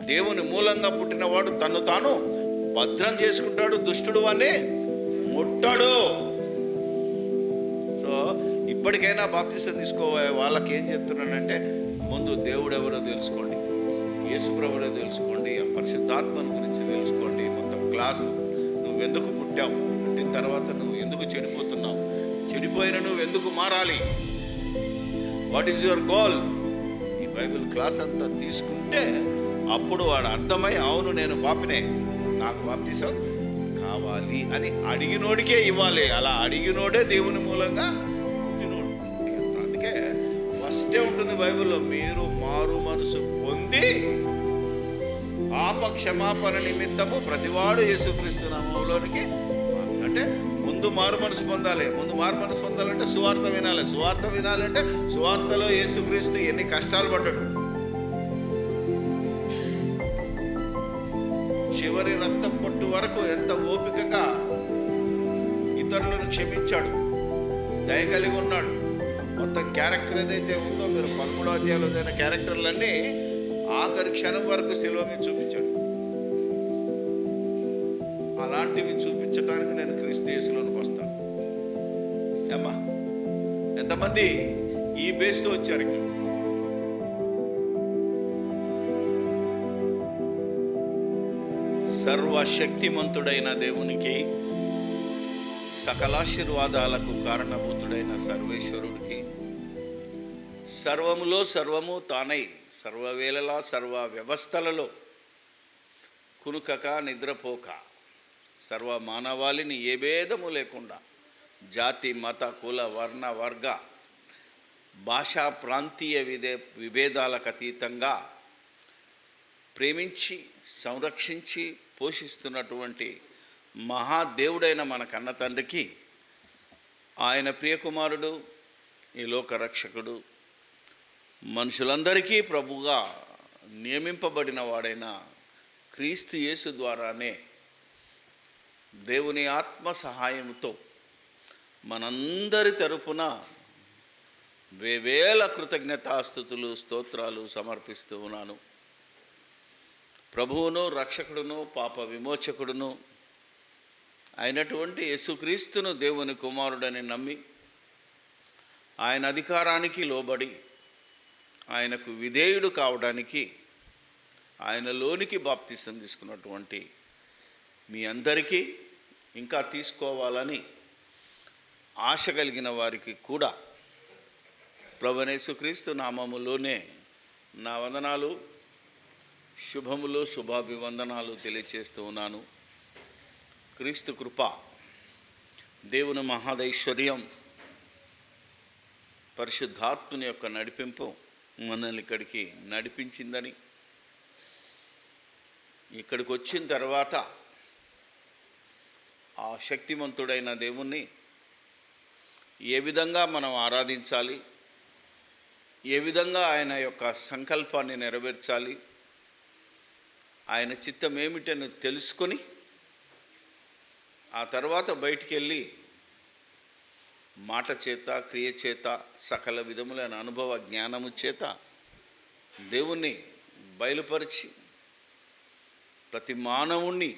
దేవుని మూలంగా పుట్టినవాడు తను తాను భద్రం చేసుకుంటాడు, దుష్టుడు వాడిని ముట్టాడు. సో ఇప్పటికైనా బాప్తిసం తీసుకోవాలి వాళ్ళకి ఏం చెప్తున్నానంటే, ముందు దేవుడు ఎవరో తెలుసుకోండి, యేసుప్రభువో తెలుసుకోండి, ఆ పరిశుద్ధాత్మను గురించి తెలుసుకోండి. మొత్తం క్లాసు, నువ్వెందుకు పుట్టావు, పుట్టిన తర్వాత నువ్వు ఎందుకు చెడిపోతున్నావు, చెడిపోయిన నువ్వు ఎందుకు మారాలి, వాట్ ఈజ్ యువర్ గోల్, ఈ బైబిల్ క్లాస్ అంతా తీసుకుంటే అప్పుడు వాడు అర్థమై, అవును నేను పాపినే, నాకు బాప్తిసం కావాలి అని అడిగినోడికే ఇవ్వాలి. అలా అడిగినోడే దేవుని మూలంగా పుట్టినోడు. అందుకే ఫస్టే ఉంటుంది బైబిల్లో, మీరు మారు మనసు పొంది పాప క్షమాపణ నిమిత్తము ప్రతివాడు యేసుక్రీస్తు నామములోనికి. అంటే ముందు మారు మనసు పొందాలి. ముందు మారు మనసు పొందాలంటే సువార్త వినాలి. సువార్త వినాలంటే సువార్తలో యేసుక్రీస్తు ఎన్ని కష్టాలు పడ్డాడు, చివరి రక్తం పొట్టు వరకు ఎంత ఓపికగా ఇతరులను క్షమించాడు, దయ కలిగి ఉన్నాడు. మొత్తం క్యారెక్టర్ ఏదైతే ఉందో, మీరు 13వ అధ్యాయంలో అయిన క్యారెక్టర్లన్నీ ఆఖరి క్షణం వరకు సిలువ మీద చూపించాడు. అలాంటివి చూపించడానికి నేను క్రీస్తు యేసులోనికి వస్తాను. ఏమ్మా, ఎంతమంది ఈ బేస్తో వచ్చారు ఇక్కడ? సర్వశక్తిమంతుడైన దేవునికి, సకలాశీర్వాదాలకు కారణభూతుడైన సర్వేశ్వరుడికి, సర్వములో సర్వము తానై సర్వవేళలా సర్వ వ్యవస్థలలో కునుకక నిద్రపోక సర్వ మానవాళిని ఏ భేదము లేకుండా జాతి మత కుల వర్ణ వర్గ భాషా ప్రాంతీయ విభేదాలకు అతీతంగా ప్రేమించి సంరక్షించి పోషిస్తున్నటువంటి మహాదేవుడైన మన కన్న తండ్రికి, ఆయన ప్రియకుమారుడు, ఈ లోక రక్షకుడు, మనుషులందరికీ ప్రభుగా నియమింపబడిన వాడైన క్రీస్తు యేసు ద్వారానే దేవుని ఆత్మ సహాయంతో మనందరి తరపున వేవేల కృతజ్ఞతాస్తుతులు స్తోత్రాలు సమర్పిస్తూ ఉన్నాను. ప్రభువును రక్షకుడును పాప విమోచకుడును అయినటువంటి యేసుక్రీస్తును దేవుని కుమారుడని నమ్మి, ఆయన అధికారానికి లోబడి ఆయనకు విధేయుడు కావడానికి ఆయనలోనికి బాప్తిసం తీసుకున్నటువంటి మీ అందరికీ, ఇంకా తీసుకోవాలని ఆశ కలిగిన వారికి కూడా ప్రభువైన యేసుక్రీస్తు నామములోనే నా వందనాలు, శుభములు, శుభాభివందనాలు తెలియచేస్తూ ఉన్నాను. క్రీస్తు కృప, దేవుని మహాదైశ్వర్యం, పరిశుద్ధాత్మని యొక్క నడిపింపు మనల్ని ఇక్కడికి నడిపించిందని, ఇక్కడికి వచ్చిన తర్వాత ఆ శక్తిమంతుడైన దేవుణ్ణి ఏ విధంగా మనం ఆరాధించాలి, ఏ విధంగా ఆయన యొక్క సంకల్పాన్ని నెరవేర్చాలి, ఆయన చిత్తం ఏమిటని తెలుసుకొని ఆ తర్వాత బయటికి వెళ్ళి మాట చేత, క్రియ చేత, సకల విధములైన అనుభవ జ్ఞానము చేత దేవుణ్ణి బయలుపరిచి ప్రతి మానవుణ్ణి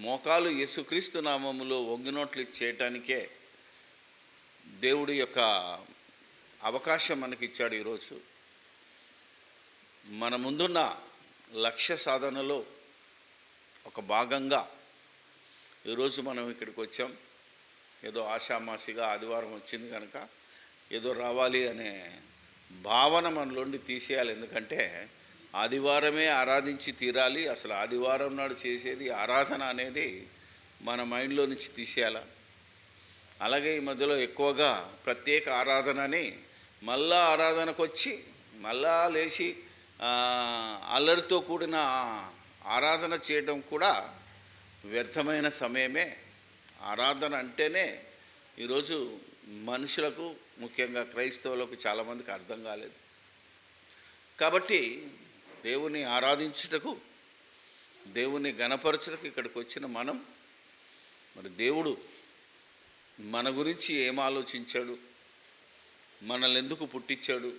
మోకాలు యేసుక్రీస్తు నామములో వంగినోట్లు చేయటానికే దేవుడి యొక్క అవకాశం మనకిచ్చాడు. ఈరోజు మన ముందున్న లక్ష్య సాధనలో ఒక భాగంగా ఈరోజు మనం ఇక్కడికి వచ్చాం. ఏదో ఆషామాషిగా ఆదివారం వచ్చింది కనుక ఏదో రావాలి అనే భావన మనలోండి తీసేయాలి. ఎందుకంటే ఆదివారమే ఆరాధించి తీరాలి. అసలు ఆదివారం నాడు చేసేది ఆరాధన అనేది మన మైండ్లో నుంచి తీసేయాలి. అలాగే ఈ మధ్యలో ఎక్కువగా ప్రత్యేక ఆరాధన అని మళ్ళా ఆరాధనకు వచ్చి మళ్ళా లేచి అల్లరితో కూడిన ఆరాధన చేయడం కూడా వ్యర్థమైన సమయమే. ఆరాధన అంటేనే ఈరోజు మనుషులకు, ముఖ్యంగా క్రైస్తవులకు చాలామందికి అర్థం కాలేదు. కాబట్టి దేవుని ఆరాధించుటకు, దేవుని గణపరచుటకు ఇక్కడికి వచ్చిన మనం, మరి దేవుడు మన గురించి ఏం ఆలోచించాడు, మనల్ని ఎందుకు పుట్టించాడు,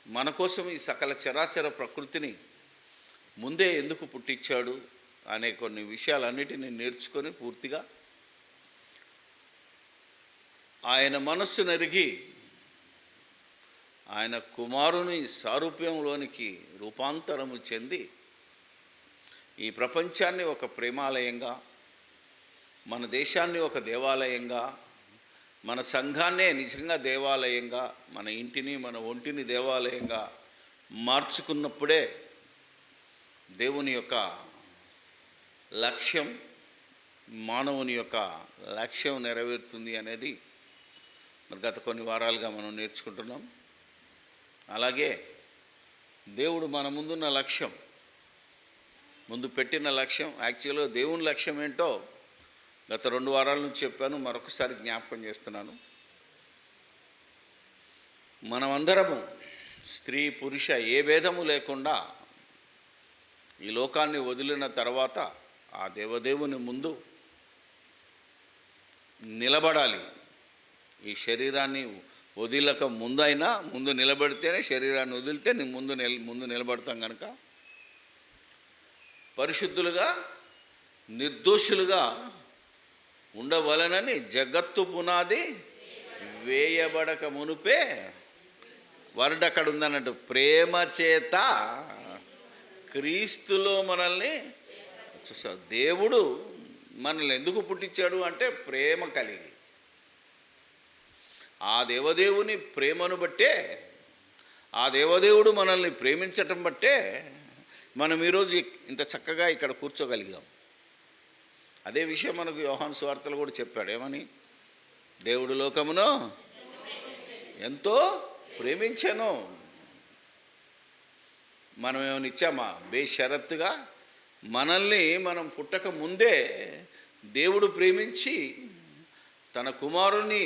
మన కోసం ఈ సకల చరాచర ప్రకృతిని ముందే ఎందుకు పుట్టించాడు అనే కొన్ని విషయాలన్నిటిని నేర్చుకొని పూర్తిగా ఆయన మనస్సు నెరిగి ఆయన కుమారుని సారూప్యంలోనికి రూపాంతరము చెంది ఈ ప్రపంచాన్ని ఒక ప్రేమాలయంగా, మన దేశాన్ని ఒక దేవాలయంగా, మన సంఘాన్నే నిజంగా దేవాలయంగా, మన ఇంటిని మన ఒంటిని దేవాలయంగా మార్చుకున్నప్పుడే దేవుని యొక్క లక్ష్యం, మానవుని యొక్క లక్ష్యం నెరవేరుతుంది అనేది మరి గత కొన్ని వారాలుగా మనం నేర్చుకుంటున్నాం. అలాగే దేవుడు మన ముందున్న లక్ష్యం, ముందు పెట్టిన లక్ష్యం, యాక్చువల్గా దేవుని లక్ష్యం ఏంటో గత 2 వారాల నుంచి చెప్పాను, మరొకసారి జ్ఞాపకం చేస్తున్నాను. మనమందరము స్త్రీ పురుష ఏ భేదము లేకుండా ఈ లోకాన్ని వదిలిన తర్వాత ఆ దేవదేవుని ముందు నిలబడాలి. ఈ శరీరాన్ని వదిలక ముందైనా ముందు నిలబడితేనే, శరీరాన్ని వదిలితే ముందు నిలబడతాం కనుక పరిశుద్ధులుగా నిర్దోషులుగా ఉండవలనని జగత్తు పునాది వేయబడక మునుపే వర్డ్ అక్కడ ఉందన్నట్టు, ప్రేమ చేత క్రీస్తులో మనల్ని చూసారు. దేవుడు మనల్ని ఎందుకు పుట్టించాడు అంటే ప్రేమ కలిగి. ఆ దేవదేవుని ప్రేమను బట్టే, ఆ దేవదేవుడు మనల్ని ప్రేమించటం బట్టే మనం ఈరోజు ఇంత చక్కగా ఇక్కడ కూర్చోగలిగాం. అదే విషయం మనకు యోహాను సువార్తలో కూడా చెప్పాడు. ఏమని? దేవుడు లోకమును ఎంతో ప్రేమించాను. మనం ఏమైనా ఇచ్చామా? బేషరత్తుగా మనల్ని మనం పుట్టక ముందే దేవుడు ప్రేమించి తన కుమారుని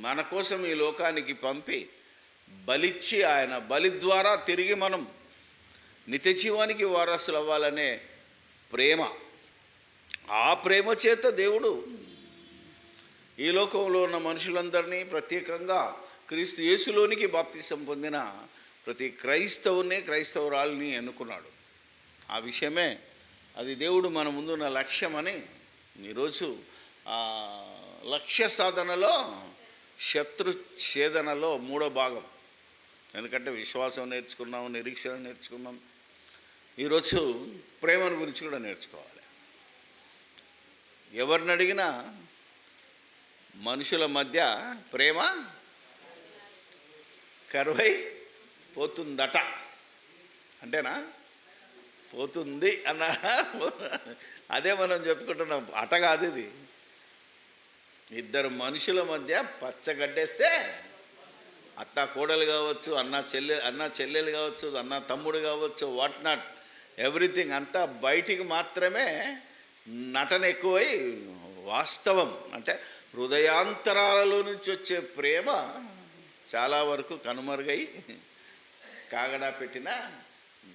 మన కోసం ఈ లోకానికి పంపి బలిచ్చి, ఆయన బలి ద్వారా తిరిగి మనం నిత్యజీవానికి వారసులు అవ్వాలనే ప్రేమ, ఆ ప్రేమ చేత దేవుడు ఈ లోకంలో ఉన్న మనుషులందరినీ, ప్రత్యేకంగా క్రీస్తు యేసులోనికి బాప్తిసం పొందిన ప్రతి క్రైస్తవురాల్ని ఎన్నుకున్నాడు. ఆ విషయమే, అది దేవుడు మన ముందున్న లక్ష్యమని ఈరోజు లక్ష్య సాధనలో శత్రు ఛేదనలో 3వ భాగం. ఎందుకంటే విశ్వాసం నేర్చుకున్నాం, నిరీక్షణ నేర్చుకున్నాం, ఈరోజు ప్రేమను గురించి కూడా నేర్చుకోవాలి. ఎవరిని అడిగినా మనుషుల మధ్య ప్రేమ కరువై పోతుందట. అంటేనా? పోతుంది అన్న, అదే మనం చెప్పుకుంటున్నాం. అట కాదు ఇది. ఇద్దరు మనుషుల మధ్య పచ్చగడ్డేస్తే అత్త కోడలు కావచ్చు, అన్న చెల్లెలు కావచ్చు, అన్న తమ్ముడు కావచ్చు, వాట్ నాట్ ఎవ్రీథింగ్ అంతా బయటికి మాత్రమే నటన ఎక్కువై, వాస్తవం అంటే హృదయాంతరాలలో నుంచి వచ్చే ప్రేమ చాలా వరకు కనుమరుగై, కాగడా పెట్టినా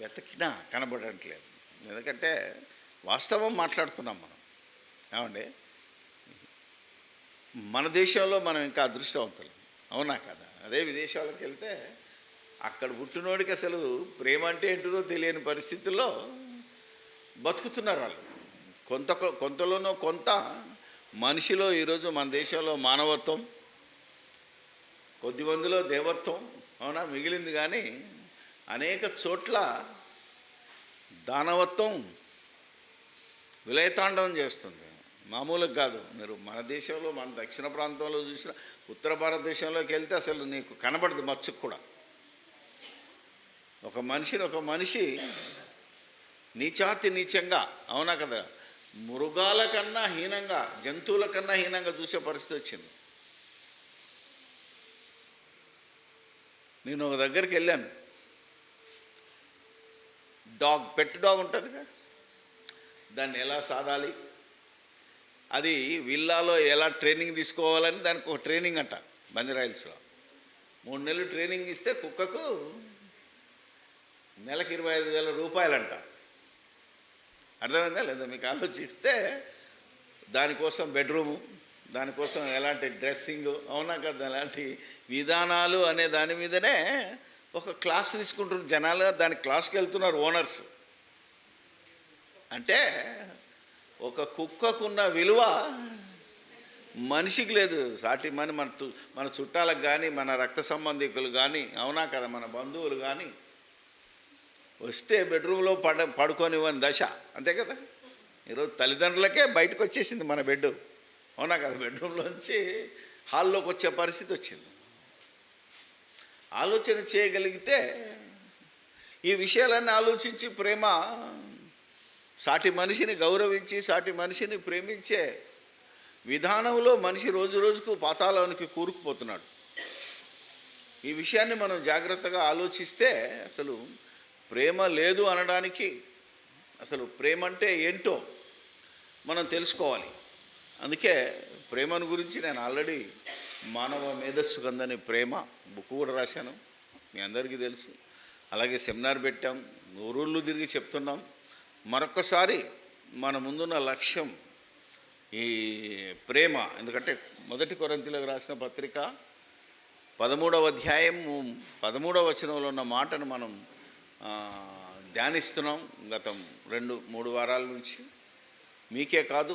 వెతకినా కనబడట్లేదు. ఎందుకంటే వాస్తవం మాట్లాడుతున్నాం మనం. ఏమండి? మన దేశంలో మనం ఇంకా అదృష్టవంతులు, అవునా కదా? అదే విదేశాలకు వెళ్తే అక్కడ పుట్టినోడికి అసలు ప్రేమ అంటే ఏంటిదో తెలియని పరిస్థితుల్లో బతుకుతున్నారు వాళ్ళు. కొంతలోనో కొంత మనిషిలో ఈరోజు మన దేశంలో మానవత్వం, కొద్దిమందిలో దేవత్వం, అవునా, మిగిలింది. కానీ అనేక చోట్ల దానవత్వం విలయతాండవం చేస్తుంది. మామూలుగా కాదు. మీరు మన దేశంలో, మన దక్షిణ ప్రాంతంలో చూసిన, ఉత్తర భారతదేశంలోకి వెళ్తే అసలు నీకు కనబడదు మచ్చుకు కూడా. ఒక మనిషి నీచాతి నీచంగా, అవునా కదా, మృగాల కన్నా హీనంగా, జంతువుల కన్నా హీనంగా చూసే పరిస్థితి వచ్చింది. నేను ఒక దగ్గరికి వెళ్ళాను. పెట్ డాగ్ ఉంటుందిగా, దాన్ని ఎలా సాదాలి, అది విల్లాలో ఎలా ట్రైనింగ్ తీసుకోవాలని దానికి ఒక ట్రైనింగ్ అంట. బంజారాయిల్స్లో 3 నెలలు ట్రైనింగ్ ఇస్తే కుక్కకు నెలకు 25,000 రూపాయలంట. అర్థమైందా లేదా? మీకు ఆలోచిస్తే దానికోసం బెడ్రూము, దానికోసం ఎలాంటి డ్రెస్సింగు, అవునా కదా, ఎలాంటి విధానాలు అనే దాని మీదనే ఒక క్లాస్ తీసుకుంటున్నారు జనాలు, దానికి క్లాస్కి వెళ్తున్నారు ఓనర్స్. అంటే ఒక కుక్కకున్న విలువ మనిషికి లేదు. సాటి మన చుట్టాలకు కానీ, మన రక్త సంబంధికులు కానీ, అవునా కదా, మన బంధువులు కానీ వస్తే బెడ్రూమ్లో పడుకోనివ్వని దశ, అంతే కదా. ఈరోజు తల్లిదండ్రులకే బయటకు వచ్చేసింది మన బెడ్, అవునా కదా. బెడ్రూమ్లోంచి హాల్లోకి వచ్చే పరిస్థితి వచ్చింది. ఆలోచన చేయగలిగితే ఈ విషయాలన్నీ ఆలోచించి ప్రేమ, సాటి మనిషిని గౌరవించి సాటి మనిషిని ప్రేమించే విధానంలో మనిషి రోజు రోజుకు పాతాళానికి కూరుకుపోతున్నాడు. ఈ విషయాన్ని మనం జాగ్రత్తగా ఆలోచిస్తే అసలు ప్రేమ లేదు అనడానికి, అసలు ప్రేమ అంటే ఏంటో మనం తెలుసుకోవాలి. అందుకే ప్రేమను గురించి నేను ఆల్రెడీ మానవ మేధస్సు కందని ప్రేమ బుక్ కూడా రాశాను, మీ అందరికీ తెలుసు. అలాగే సెమినార్ పెట్టాం, ఊరుళ్ళు తిరిగి చెప్తున్నాం. మరొక్కసారి మన ముందున్న లక్ష్యం ఈ ప్రేమ. ఎందుకంటే 1 కొరింథీయులకు రాసిన పత్రిక 13వ అధ్యాయం 13వ వచనంలో ఉన్న మాటను మనం ధ్యానిస్తున్నాం గత 2-3 వారాల నుంచి. మీకే కాదు,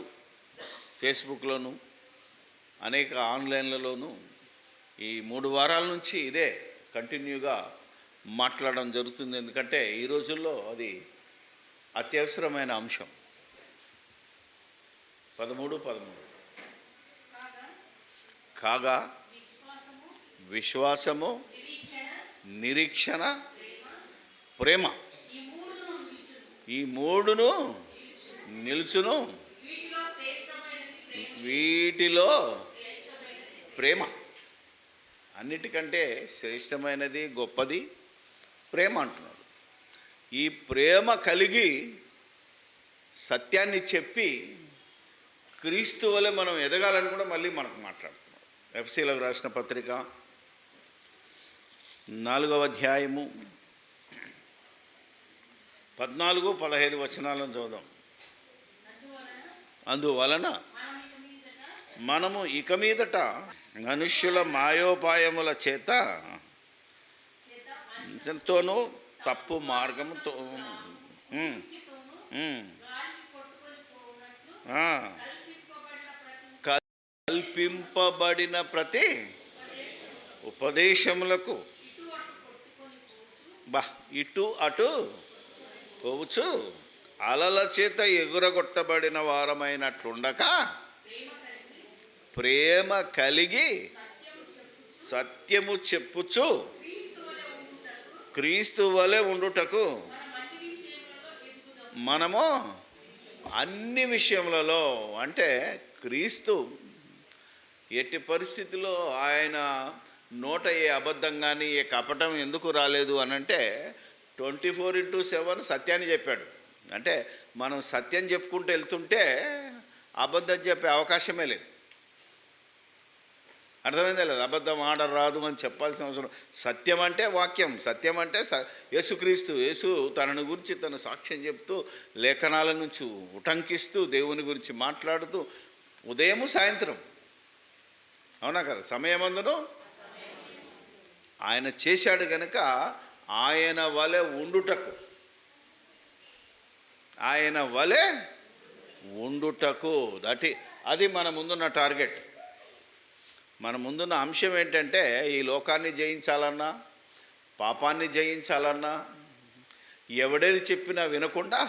ఫేస్బుక్లోను అనేక ఆన్లైన్లలోనూ ఈ 3 వారాల నుంచి ఇదే కంటిన్యూగా మాట్లాడడం జరుగుతుంది. ఎందుకంటే ఈ రోజుల్లో అది అత్యవసరమైన అంశం. 13 కాగా విశ్వాసము, నిరీక్షణ, ప్రేమ, ఈ మూడును నిలుచును. వీటిలో ప్రేమ అన్నిటికంటే శ్రేష్టమైనది, గొప్పది ప్రేమ అంటున్నాడు. ఈ ప్రేమ కలిగి సత్యాన్ని చెప్పి క్రీస్తు వలె మనం ఎదగాలని కూడా మళ్ళీ మనకు మాట్లాడుతున్నాం. ఎఫ్సీలకు రాసిన పత్రిక 4వ అధ్యాయము 14-15 వచనాలను చదువుదాం. అందువలన మనము ఇక మీదట మనుష్యుల మాయోపాయముల చేతను తప్పు మార్గముతో కల్పింపబడిన ప్రతి ఉపదేశములకు ఇటు అటు పోవచ్చు అలల చేత ఎగురగొట్టబడిన వారమైనట్లుండక ప్రేమ కలిగి సత్యము చెప్పుచు క్రీస్తు వలె ఉండుటకు మనము అన్ని విషయములలో, అంటే క్రీస్తు ఎట్టి పరిస్థితిలో ఆయన నోట ఏ అబద్ధం కానీ ఏ కపటం ఎందుకు రాలేదు అనంటే 24/7 సత్యాన్ని చెప్పాడు. అంటే మనం సత్యం చెప్పుకుంటూ వెళ్తుంటే అబద్ధం చెప్పే అవకాశమే లేదు. అర్థమైందే లేదు, అబద్ధం ఆడరాదు అని చెప్పాల్సిన అవసరం. సత్యం అంటే వాక్యం, సత్యం అంటే యేసుక్రీస్తు. యేసు తనను గురించి తను సాక్ష్యం చెప్తూ, లేఖనాల నుంచి ఉటంకిస్తూ, దేవుని గురించి మాట్లాడుతూ ఉదయము సాయంత్రం, అవునా కదా, సమయమందును ఆయన చేశాడు కనుక ఆయన వలె ఉండుటకు అది మన ముందున్న టార్గెట్. మన ముందున్న అంశం ఏంటంటే ఈ లోకాన్ని జయించాలన్నా, పాపాన్ని జయించాలన్నా, ఎవడేది చెప్పినా వినకుండా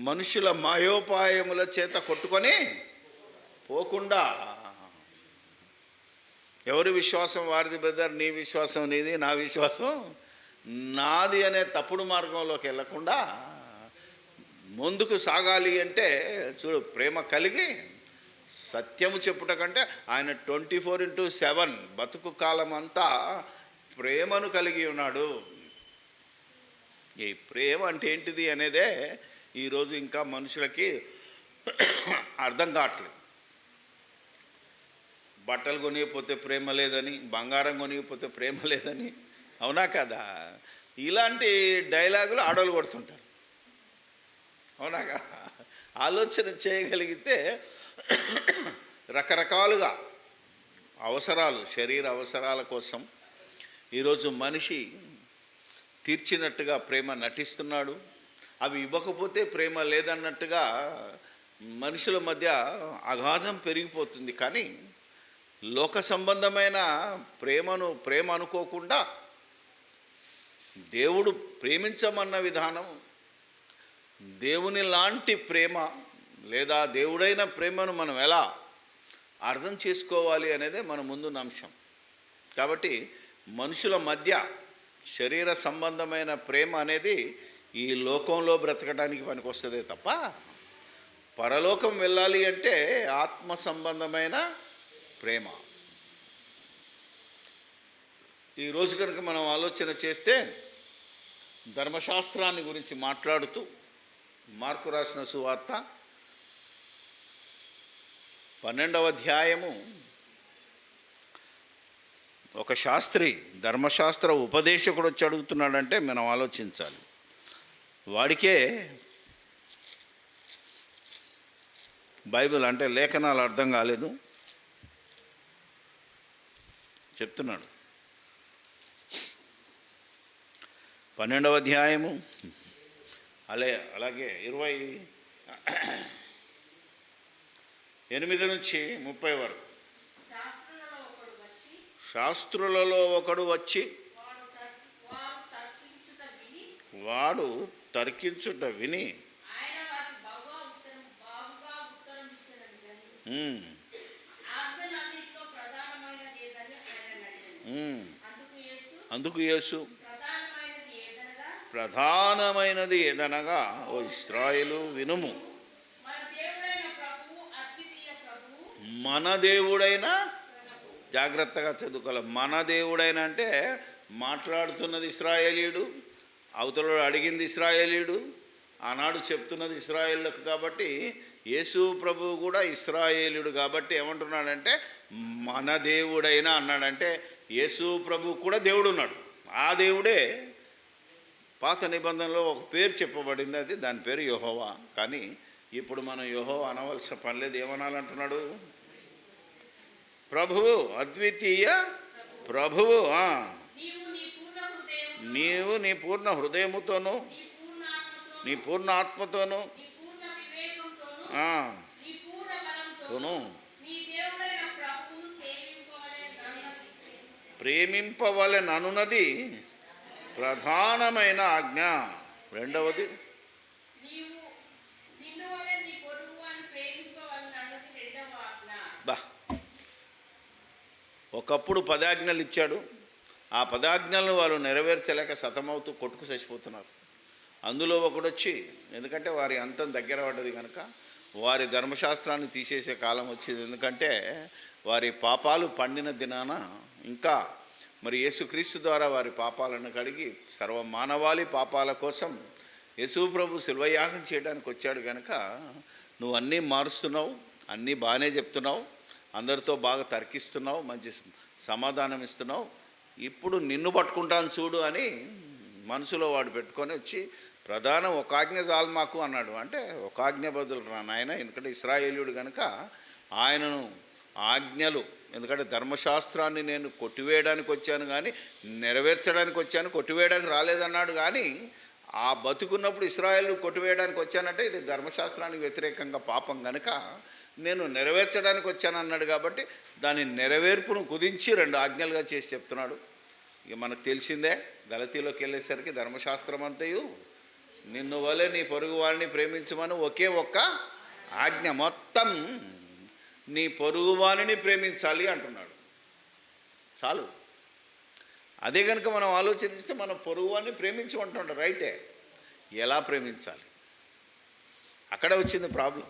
మనుషుల మాయోపాయముల చేత కొట్టుకొని పోకుండా, ఎవరి విశ్వాసం వారిది బ్రదర్, నీ విశ్వాసం నీది, నా విశ్వాసం నాది అనే తప్పుడు మార్గంలోకి వెళ్ళకుండా ముందుకు సాగాలి అంటే చూడు, ప్రేమ కలిగి సత్యము చెప్పుట కంటే ఆయన 24/7 బతుకు కాలం అంతా ప్రేమను కలిగి ఉన్నాడు. ఈ ప్రేమ అంటే ఏంటిది అనేదే ఈరోజు ఇంకా మనుషులకి అర్థం కావట్లేదు. బట్టలు కొనిగిపోతే ప్రేమ లేదని, బంగారం కొనిగిపోతే ప్రేమ లేదని, అవునా కదా, ఇలాంటి డైలాగులు ఆడోళ్ళు కొడుతుంటారు, అవునా కదా. ఆలోచన చేయగలిగితే రకరకాలుగా అవసరాలు, శరీర అవసరాల కోసం ఈరోజు మనిషి తీర్చినట్టుగా ప్రేమ నటిస్తున్నాడు. అవి ఇవ్వకపోతే ప్రేమ లేదన్నట్టుగా మనుషుల మధ్య అగాధం పెరిగిపోతుంది. కానీ లోక సంబంధమైన ప్రేమ అనుకోకుండా దేవుడు ప్రేమించమన్న విధానం, దేవుని లాంటి ప్రేమ లేదా దేవుడైన ప్రేమను మనం ఎలా అర్థం చేసుకోవాలి అనేదే మన ముందున్న అంశం. కాబట్టి మనుషుల మధ్య శరీర సంబంధమైన ప్రేమ అనేది ఈ లోకంలో బ్రతకడానికి పనికొస్తుందే తప్ప, పరలోకం వెళ్ళాలి అంటే ఆత్మ సంబంధమైన ప్రేమ. ఈరోజు కనుక మనం ఆలోచన చేస్తే ధర్మశాస్త్రాన్ని గురించి మాట్లాడుతూ మార్కు రాసిన సువార్త 12వ అధ్యాయము, ఒక శాస్త్రి ధర్మశాస్త్ర ఉపదేశకుడు వచ్చి అడుగుతున్నాడంటే మనం ఆలోచించాలి. వాడికే బైబిల్ అంటే లేఖనాలు అర్థం కాలేదు, చెప్తున్నాడు. 12వ అధ్యాయము అలాగే 28 నుంచి 30 వరకు. శాస్త్రులలో ఒకడు వచ్చి వాడు తర్కించుట విని అందుకు యేసు ప్రధానమైనది ఏదనగా, ఓ ఇశ్రాయేలు వినుము, మన దేవుడైన, జాగ్రత్తగా చదువుకోవాలి, మన దేవుడైన అంటే మాట్లాడుతున్నది ఇశ్రాయేలీయుడు, అవతల అడిగింది ఇశ్రాయేలీయుడు, ఆనాడు చెప్తున్నది ఇశ్రాయేలులకు. కాబట్టి యేసు ప్రభువు కూడా ఇశ్రాయేలీయుడు కాబట్టి ఏమంటున్నాడంటే మన దేవుడైన అన్నాడంటే యేసు ప్రభువు కూడా దేవుడు ఉన్నాడు. ఆ దేవుడే పాత నిబంధనలో ఒక పేరు చెప్పబడింది, అది దాని పేరు యెహోవా. కానీ ఇప్పుడు మనం యెహోవా అనవలసిన పని లేదు. ఏమనాలంటున్నాడు? ప్రభువు, అద్వితీయ ప్రభువు. నీవు నీ పూర్ణ హృదయముతోను, నీ పూర్ణ ఆత్మతోను ప్రేమింపవలెననున్నది ప్రధానమైన ఆజ్ఞ. రెండవది ఒకప్పుడు 10 ఆజ్ఞలు ఇచ్చాడు. ఆ 10 ఆజ్ఞలను వాళ్ళు నెరవేర్చలేక సతమవుతూ కొట్టుకు చచ్చిపోతున్నారు. అందులో ఒకడొచ్చి, ఎందుకంటే వారి అంతం దగ్గర పడ్డది కనుక వారి ధర్మశాస్త్రాన్ని తీసేసే కాలం వచ్చింది. ఎందుకంటే వారి పాపాలు పండిన దినాన ఇంకా మరి యేసుక్రీస్తు ద్వారా వారి పాపాలను కడిగి సర్వ మానవాళి పాపాల కోసం యేసు ప్రభు శిల్వయాగం చేయడానికి వచ్చాడు కనుక నువ్వు అన్నీ మారుస్తున్నావు, అన్నీ బాగానే చెప్తున్నావు, అందరితో బాగా తర్కిస్తున్నావు, మంచి సమాధానం ఇస్తున్నావు, ఇప్పుడు నిన్ను పట్టుకుంటాను చూడు అని మనసులో వాడు పెట్టుకొని వచ్చి ప్రధానం ఒక ఆజ్ఞ చాలు మాకు అన్నాడు. అంటే ఒక ఆజ్ఞ బదులు రా నాయన, ఎందుకంటే ఇశ్రాయేలీయుడు కనుక ఆయనను ఆజ్ఞలు, ఎందుకంటే ధర్మశాస్త్రాన్ని నేను కొట్టివేయడానికి వచ్చాను కానీ నెరవేర్చడానికి వచ్చాను, కొట్టివేయడానికి రాలేదన్నాడు. కానీ ఆ బతుకున్నప్పుడు ఇశ్రాయేలు కొట్టివేయడానికి వచ్చానంటే ఇది ధర్మశాస్త్రానికి వ్యతిరేకంగా పాపం కనుక నేను నెరవేర్చడానికి వచ్చాను అన్నాడు. కాబట్టి దాని నెరవేర్పును కుదించి 2 ఆజ్ఞలుగా చేసి చెప్తున్నాడు. ఇక మనకు తెలిసిందే, గలతీలోకి వెళ్ళేసరికి ధర్మశాస్త్రం అంతయు నిన్ను వలె నీ పొరుగు వారిని ప్రేమించమని ఒకే ఒక్క ఆజ్ఞ, మొత్తం నీ పొరుగు వారిని ప్రేమించాలి అంటున్నాడు. చాలు. అదే కనుక మనం ఆలోచిస్తే మనం పొరుగు వారిని ప్రేమించమంటున్నాడు. రైటే, ఎలా ప్రేమించాలి అక్కడ వచ్చింది ప్రాబ్లం.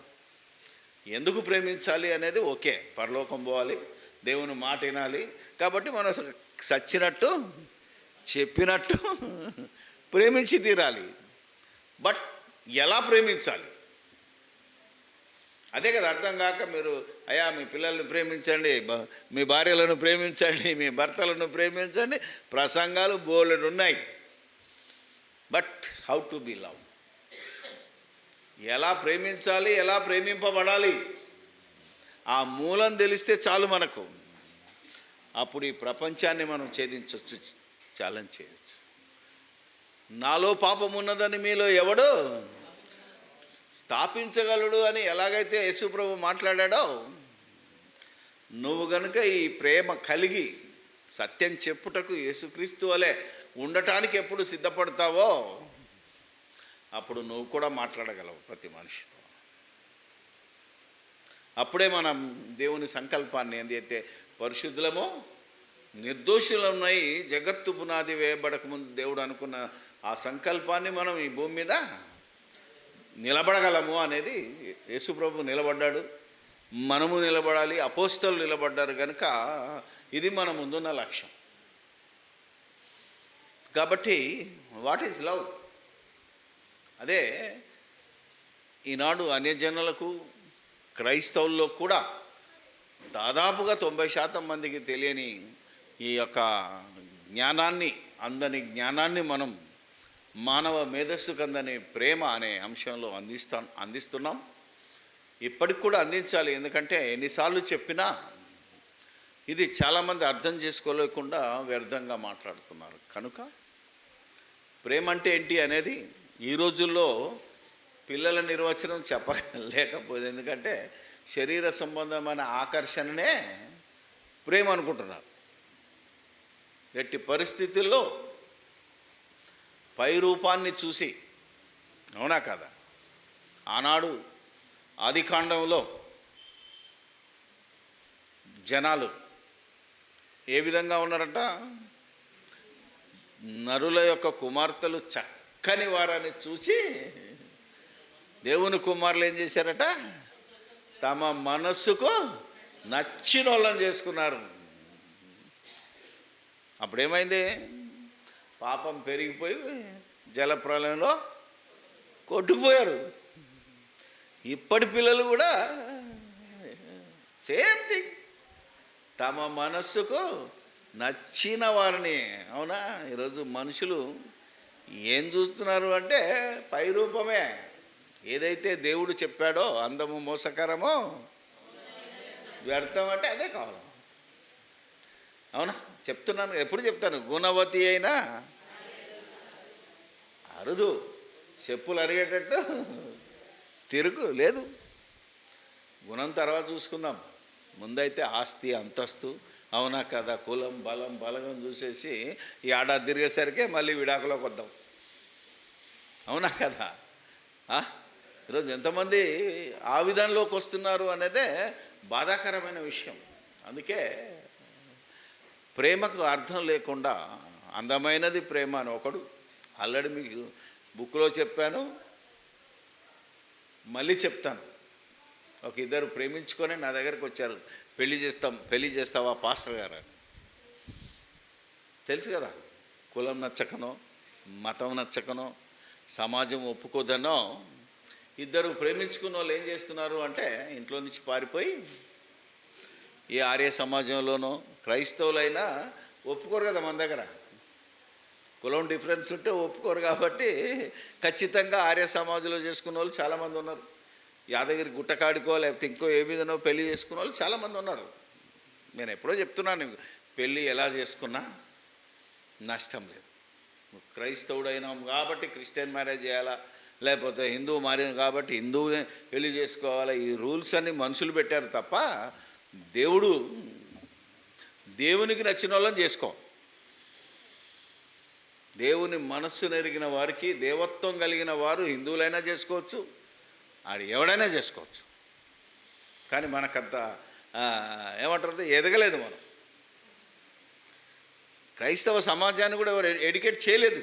ఎందుకు ప్రేమించాలి అనేది ఓకే, పరలోకం పోవాలి, దేవుని మాట వినాలి, కాబట్టి మనం సచ్చినట్టు చెప్పినట్టు ప్రేమించి తీరాలి. బట్ ఎలా ప్రేమించాలి అదే కదా అర్థం కాక మీరు అయ్యా మీ పిల్లల్ని ప్రేమించండి, మీ భార్యలను ప్రేమించండి, మీ భర్తలను ప్రేమించండి, ప్రసంగాలు బోలెడు ఉన్నాయి. But how to be love, ఎలా ప్రేమించాలి, ఎలా ప్రేమింపబడాలి, ఆ మూలం తెలిస్తే చాలు మనకు. అప్పుడు ఈ ప్రపంచాన్ని మనం ఛేదించవచ్చు, ఛాలెంజ్ చేయొచ్చు. నాలో పాపం ఉన్నదని మీలో ఎవడు స్థాపించగలడు అని ఎలాగైతే యేసుప్రభు మాట్లాడాడో, నువ్వు గనుక ఈ ప్రేమ కలిగి సత్యం చెప్పుటకు యేసుక్రీస్తు వలె ఉండటానికి ఎప్పుడు సిద్ధపడతావో అప్పుడు నువ్వు కూడా మాట్లాడగలవు ప్రతి మనిషితో. అప్పుడే మనం దేవుని సంకల్పాన్ని ఏదైతే పరిశుద్ధులమో నిర్దోషులమై జగత్తు పునాది వేయబడక ముందు దేవుడు అనుకున్న ఆ సంకల్పాన్ని మనం ఈ భూమి మీద నిలబడగలము అనేది యేసుప్రభు నిలబడ్డాడు, మనము నిలబడాలి, అపోస్తలు నిలబడ్డారు కనుక ఇది మన ముందున్న లక్ష్యం. కాబట్టి వాట్ ఈజ్ లవ్? అదే ఈనాడు అన్యజనులకు క్రైస్తవుల్లో కూడా దాదాపుగా 90% మందికి తెలియని ఈ యొక్క జ్ఞానాన్ని, అందని జ్ఞానాన్ని మనం మానవ మేధస్సుకు అందని ప్రేమ అనే అంశంలో అందిస్తున్నాం. ఇప్పటికి కూడా అందించాలి. ఎందుకంటే ఎన్నిసార్లు చెప్పినా ఇది చాలామంది అర్థం చేసుకోలేకుండా వ్యర్థంగా మాట్లాడుతున్నారు. కనుక ప్రేమ అంటే ఏంటి అనేది ఈ రోజుల్లో పిల్లల నిర్వచనం చెప్పలేకపోతే, ఎందుకంటే శరీర సంబంధమైన ఆకర్షణనే ప్రేమ అనుకుంటున్నారు. ఎట్టి పరిస్థితుల్లో పై రూపాన్ని చూసి, అవునా కదా, ఆనాడు ఆదికాండంలో జనాలు ఏ విధంగా ఉన్నారట? నరుల యొక్క కుమార్తెలు చక్కని వారని చూసి దేవుని కుమారులు ఏం చేశారట? తమ మనస్సుకు నచ్చిన వాళ్ళని చేసుకున్నారు. అప్పుడేమైంది? పాపం పెరిగిపోయి జలప్రలయంలో కొట్టుకుపోయారు. ఇప్పటి పిల్లలు కూడా సేమ్ థింగ్, తమ మనస్సుకు నచ్చిన వారిని. అవునా? ఈరోజు మనుషులు ఏం చూస్తున్నారు అంటే పై రూపమే. ఏదైతే దేవుడు చెప్పాడో అందము మోసకరమో వ్యర్థం అంటే అదే కావాలి. అవునా? చెప్తున్నాను, ఎప్పుడు చెప్తాను, గుణవతి అయినా అరుదు, చెప్పులు అరిగేటట్టు తిరుగు లేదు. గుణం తర్వాత చూసుకుందాం. ముందైతే ఆస్తి అంతస్తు, అవునా కదా, కులం బలగం చూసేసి ఈ ఏడాది తిరిగేసరికి మళ్ళీ విడాకులోకి వద్దాం. అవునా కదా? ఈరోజు ఎంతమంది ఆ విధానంలోకి వస్తున్నారు అనేదే బాధాకరమైన విషయం. అందుకే ప్రేమకు అర్థం లేకుండా అందమైనది ప్రేమ అని ఒకడు, ఆల్రెడీ మీకు బుక్లో చెప్పాను, మళ్ళీ చెప్తాను. ఒక ఇద్దరు ప్రేమించుకొని నా దగ్గరికి వచ్చారు, పెళ్లి చేస్తావా పాస్టర్ గారు అని. తెలుసు కదా, కులం నచ్చకనో మతం నచ్చకనో సమాజం ఒప్పుకోదనో ఇద్దరు ప్రేమించుకున్న వాళ్ళు ఏం చేస్తున్నారు అంటే ఇంట్లో నుంచి పారిపోయి ఈ ఆర్య సమాజంలోనో క్రైస్తవులైనా ఒప్పుకోరు కదా మన దగ్గర. కులం డిఫరెన్స్ ఉంటే ఒప్పుకోరు కాబట్టి ఖచ్చితంగా ఆర్య సమాజంలో చేసుకున్న వాళ్ళు చాలామంది ఉన్నారు. యాదగిరి గుట్టకాడికో లేకపోతే ఇంకో ఏ విధనో పెళ్లి చేసుకున్న వాళ్ళు చాలామంది ఉన్నారు. నేను ఎప్పుడో చెప్తున్నాను, పెళ్ళి ఎలా చేసుకున్నా నష్టం లేదు. క్రైస్తవుడైనాం కాబట్టి క్రిస్టియన్ మ్యారేజ్ చేయాలా, లేకపోతే హిందూ మ్యారేజ్ కాబట్టి హిందువునే పెళ్లి చేసుకోవాలా, ఈ రూల్స్ అన్నీ మనుషులు పెట్టారు తప్ప దేవునికి నచ్చిన వాళ్ళని చేసుకో. దేవుని మనస్సు నెరిగిన వారికి, దేవత్వం కలిగిన వారు హిందువులైనా చేసుకోవచ్చు, ఆడు ఎవడైనా చేసుకోవచ్చు. కానీ మనకంత ఏమంటారు, ఎదగలేదు మనం. క్రైస్తవ సమాజాన్ని కూడా ఎవరు ఎడ్యుకేట్ చేయలేదు.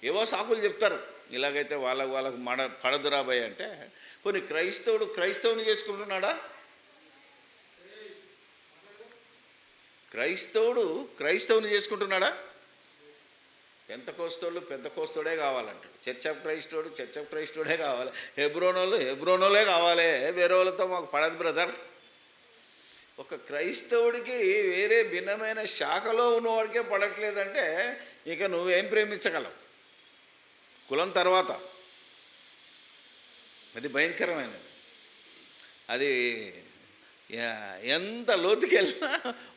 ఏవో సాకులు చెప్తారు, ఇలాగైతే వాళ్ళకు పడదురాబాయ్ అంటే. కొన్ని క్రైస్తవుని చేసుకుంటున్నాడా? క్రైస్తవుని చేసుకుంటున్నాడా? పెంతకోస్తోడే కావాలంటాడు. చర్చ్ ఆఫ్ క్రైస్తవుడే కావాలి. హెబ్రోనోలే కావాలి. వేరే వాళ్ళతో మాకు పడదు బ్రదర్. ఒక క్రైస్తవుడికి వేరే భిన్నమైన శాఖలో ఉన్నవాడికే పడట్లేదంటే ఇక నువ్వేం ప్రేమించగలవు? కులం తర్వాత అది భయంకరమైనది. అది ఎంత లోతుకి వెళ్ళినా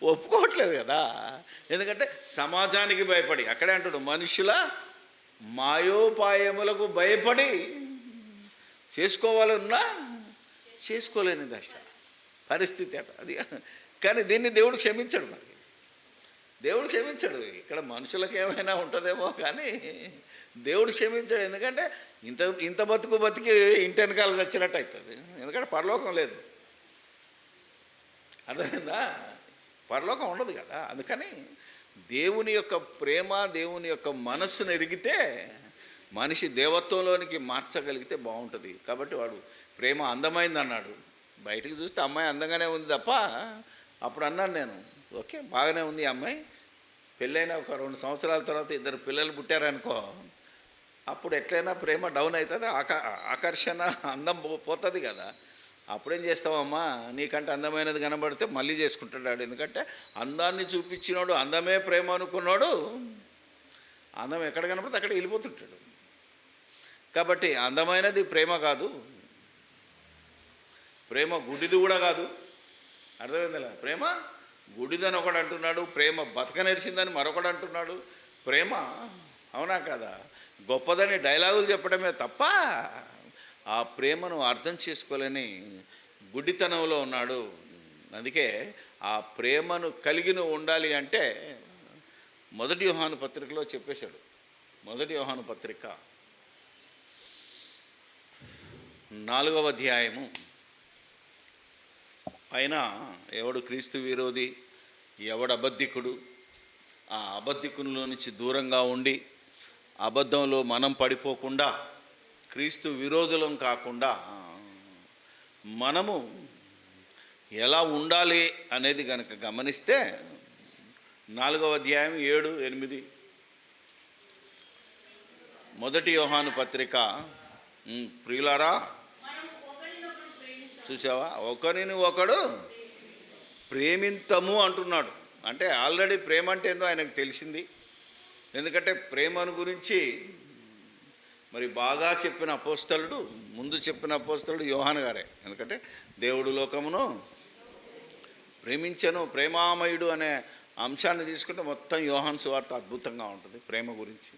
ఒప్పుకోవట్లేదు కదా. ఎందుకంటే సమాజానికి భయపడి, అక్కడే అంటాడు మనుషుల మాయోపాయములకు భయపడి చేసుకోవాలన్నా చేసుకోలేని దశ పరిస్థితి అట అది. కానీ దీన్ని దేవుడు క్షమించడు. మరి దేవుడు క్షమించడు. ఇక్కడ మనుషులకు ఏమైనా ఉంటుందేమో కానీ దేవుడు క్షమించడు. ఎందుకంటే ఇంత ఇంత బతికి ఇంటి వెనకాల చచ్చినట్టు అవుతుంది. ఎందుకంటే పరలోకం లేదు. అర్థమైందా? పరలోకం ఉండదు కదా. అందుకని దేవుని యొక్క ప్రేమ, దేవుని యొక్క మనస్సును ఎరిగితే మనిషి దేవత్వంలోనికి మార్చగలిగితే బాగుంటుంది. కాబట్టి వాడు ప్రేమ అందమైంది అన్నాడు. బయటికి చూస్తే అమ్మాయి అందంగానే ఉంది తప్ప, అప్పుడు అన్నాను నేను, ఓకే బాగానే ఉంది ఈ అమ్మాయి, పెళ్ళైన ఒక 2 సంవత్సరాల తర్వాత 2 పిల్లలు పుట్టారనుకో, అప్పుడు ఎట్లయినా ప్రేమ డౌన్ అవుతుంది, ఆకర్షణ అందం పోతుంది కదా. అప్పుడేం చేస్తావమ్మా, నీకంటే అందమైనది కనబడితే మళ్ళీ చేసుకుంటాడు. ఎందుకంటే అందాన్ని చూపించినోడు, అందమే ప్రేమ అనుకున్నాడు, అందం ఎక్కడ కనబడితే అక్కడ వెళ్ళిపోతుంటాడు. కాబట్టి అందమైనది ప్రేమ కాదు, ప్రేమ గుడ్డిది కూడా కాదు. అర్థమైందిలా? ప్రేమ గుడిదని ఒకడు అంటున్నాడు, ప్రేమ బతక నేర్చిందని మరొకడు అంటున్నాడు. ప్రేమ అవునా కదా గొప్పదని డైలాగులు చెప్పడమే తప్ప ఆ ప్రేమను అర్థం చేసుకోలేని గుడ్డితనంలో ఉన్నాడు. అందుకే ఆ ప్రేమను కలిగి ఉండాలి అంటే 1 యోహాను పత్రికలో చెప్పేశాడు. 1 యోహాను పత్రిక 4వ అధ్యాయము పైన ఎవడు క్రీస్తు విరోధి, ఎవడు అబద్ధికుడు, ఆ అబద్ధికునిలో నుంచి దూరంగా ఉండి అబద్ధంలో మనం పడిపోకుండా క్రీస్తు విరోధులం కాకుండా మనము ఎలా ఉండాలి అనేది కనుక గమనిస్తే 4వ అధ్యాయం 7, 8 1 యోహాను పత్రిక. ప్రియులారా చూసావా, ఒకరిని ఒకడు ప్రేమింతము అంటున్నాడు. అంటే ఆల్రెడీ ప్రేమ అంటే ఏందో ఆయనకు తెలిసింది. ఎందుకంటే ప్రేమను గురించి మరి బాగా చెప్పిన అపోస్తలుడు, ముందు చెప్పిన అపోస్తలుడు యోహాను గారే. ఎందుకంటే దేవుడు లోకమును ప్రేమించను, ప్రేమామయుడు అనే అంశాన్ని తీసుకుంటే మొత్తం యోహాను సువార్త అద్భుతంగా ఉంటుంది ప్రేమ గురించి.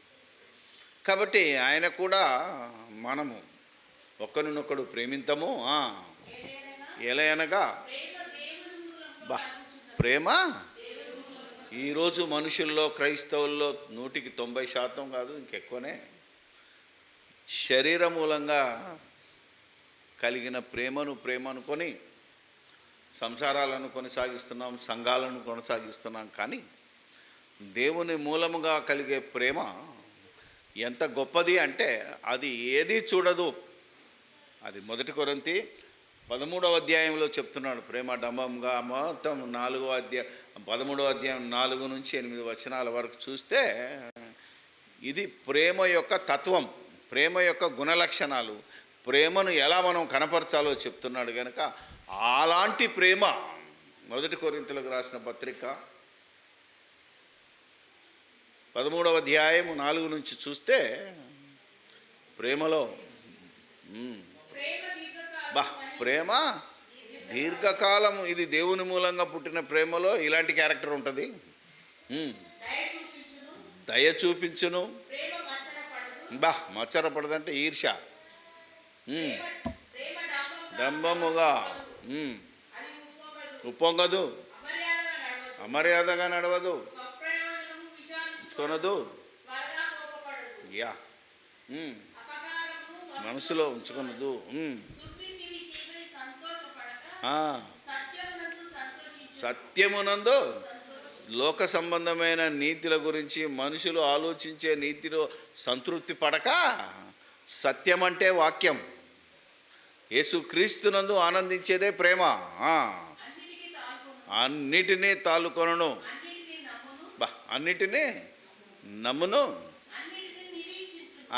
కాబట్టి ఆయన కూడా మనము ఒకరినొకడు ప్రేమింతము. ఎలయనగా ప్రేమ ఈరోజు మనుషుల్లో, క్రైస్తవుల్లో 100% కాదు ఇంకెక్కువనే శరీర మూలంగా కలిగిన ప్రేమ అనుకొని సంసారాలను కొనసాగిస్తున్నాం, సంఘాలను కొనసాగిస్తున్నాం. కానీ దేవుని మూలముగా కలిగే ప్రేమ ఎంత గొప్పది అంటే అది ఏది చూడదు. అది 1 కొరింథీ 13వ అధ్యాయంలో చెప్తున్నాడు. ప్రేమ డంబంగా మొత్తం 4వ అధ్యాయం 13వ అధ్యాయం 4 నుంచి 8 వచనాల వరకు చూస్తే ఇది ప్రేమ యొక్క తత్వం, ప్రేమ యొక్క గుణలక్షణాలు, ప్రేమను ఎలా మనం కనపరచాలో చెప్తున్నాడు. కనుక అలాంటి ప్రేమ 1 కొరింథీయులకు రాసిన పత్రిక 13వ అధ్యాయం 4 నుంచి చూస్తే ప్రేమలో ప్రేమ దీర్ఘకాలం, ఇది దేవుని మూలంగా పుట్టిన ప్రేమలో ఇలాంటి క్యారెక్టర్ ఉంటుంది. దయ చూపించును, మచ్చరపడదంటే ఈర్ష, డంబముగా ఉప్పొంగదు, అమర్యాదగా నడవదు, కొనదు, యా మనసులో ఉంచుకొనదు, సత్యమునందు లోక సంబంధమైన నీతిల గురించి మనుషులు ఆలోచించే నీతిలో సంతృప్తి పడక, సత్యం అంటే వాక్యం, యేసుక్రీస్తునందు ఆనందించేదే ప్రేమ. అన్నిటినీ తాలుకొనను, అన్నిటినీ నమ్మును,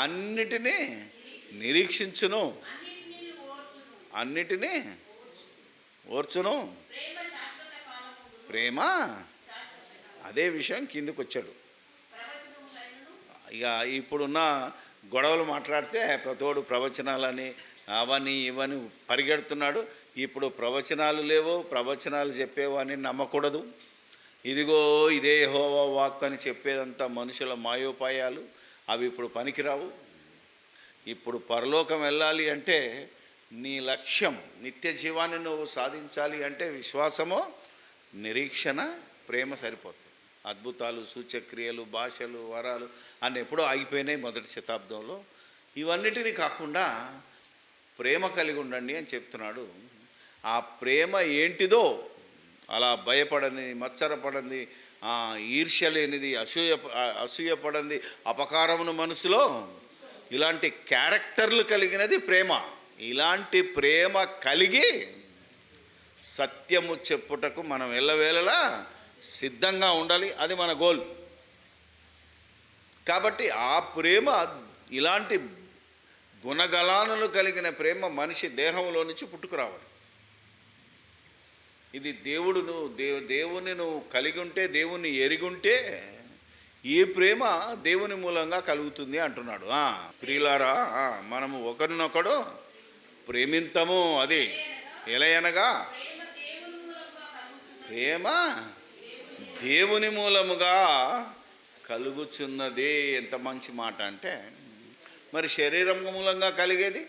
అన్నిటినీ నిరీక్షించును, అన్నిటినీ ఓర్చును. ప్రేమ అదే విషయం కిందకు వచ్చాడు. ఇక ఇప్పుడున్న గొడవలు మాట్లాడితే ప్రతోడు ప్రవచనాలని అవని ఇవని పరిగెడుతున్నాడు. ఇప్పుడు ప్రవచనాలు లేవు, ప్రవచనాలు చెప్పేవని నమ్మకూడదు. ఇదిగో ఇదే యెహోవా వాక్కు అని చెప్పేదంతా మనుషుల మాయోపాయాలు. అవి ఇప్పుడు పనికిరావు. ఇప్పుడు పరలోకం వెళ్ళాలి అంటే నీ లక్ష్యం నిత్య జీవాన్ని నువ్వు సాధించాలి అంటే విశ్వాసము, నిరీక్షణ, ప్రేమ సరిపోతుంది. అద్భుతాలు, సూచక్రియలు, భాషలు, వరాలు అన్నీ ఎప్పుడో ఆగిపోయినాయి మొదటి శతాబ్దంలో. ఇవన్నిటినీ కాకుండా ప్రేమ కలిగి ఉండండి అని చెప్తున్నాడు. ఆ ప్రేమ ఏంటిదో, అలా భయపడని, మత్సరపడంది, ఈర్ష్య లేనిది, అసూయపడంది, అపకారమును మనసులో, ఇలాంటి క్యారెక్టర్లు కలిగినది ప్రేమ. ఇలాంటి ప్రేమ కలిగి సత్యము చెప్పుటకు మనం ఎల్లవేళలా సిద్ధంగా ఉండాలి. అది మన గోల్. కాబట్టి ఆ ప్రేమ, ఇలాంటి గుణగణాలను కలిగిన ప్రేమ మనిషి దేహంలో నుంచి పుట్టుకురావాలి. ఇది దేవుని నువ్వు కలిగి ఉంటే, దేవుణ్ణి ఎరిగుంటే ఈ ప్రేమ దేవుని మూలంగా కలుగుతుంది అంటున్నాడు. ప్రియులారా, మనము ఒకరినొకడు ప్రేమింతము. అది ఎలయనగా ప్రేమ దేవుని మూలముగా కలుగుచున్నది. ఎంత మంచి మాట అంటే, మరి శరీరం మూలంగా కలిగేది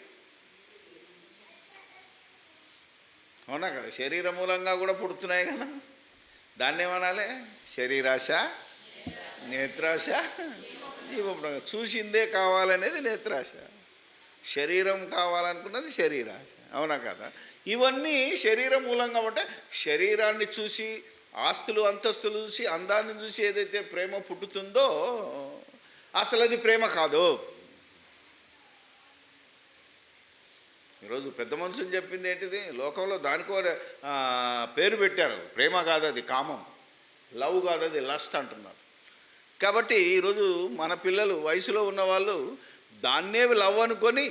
అవునా కదా? శరీరం మూలంగా కూడా పుడుతున్నాయి కదా. దాన్ని ఏమనాలి? శరీరాశ, నేత్రాశ, చూసిందే కావాలనేది నేత్రాశ, శరీరం కావాలనుకున్నది శరీరాశ. అవునా కదా? ఇవన్నీ శరీరం మూలంగా ఉంటే, శరీరాన్ని చూసి, ఆస్తులు అంతస్తులు చూసి, అందాన్ని చూసి ఏదైతే ప్రేమ పుట్టుతుందో అసలు అది ప్రేమ కాదు. ఈరోజు పెద్ద మనుషులు చెప్పింది ఏంటిది? లోకంలో దానికో పేరు పెట్టారు. ప్రేమ కాదు అది, కామం. లవ్ కాదు అది, లస్ట్ అంటున్నారు. కాబట్టి ఈరోజు మన పిల్లలు, వయసులో ఉన్నవాళ్ళు దాన్నే లవ్ అనుకొని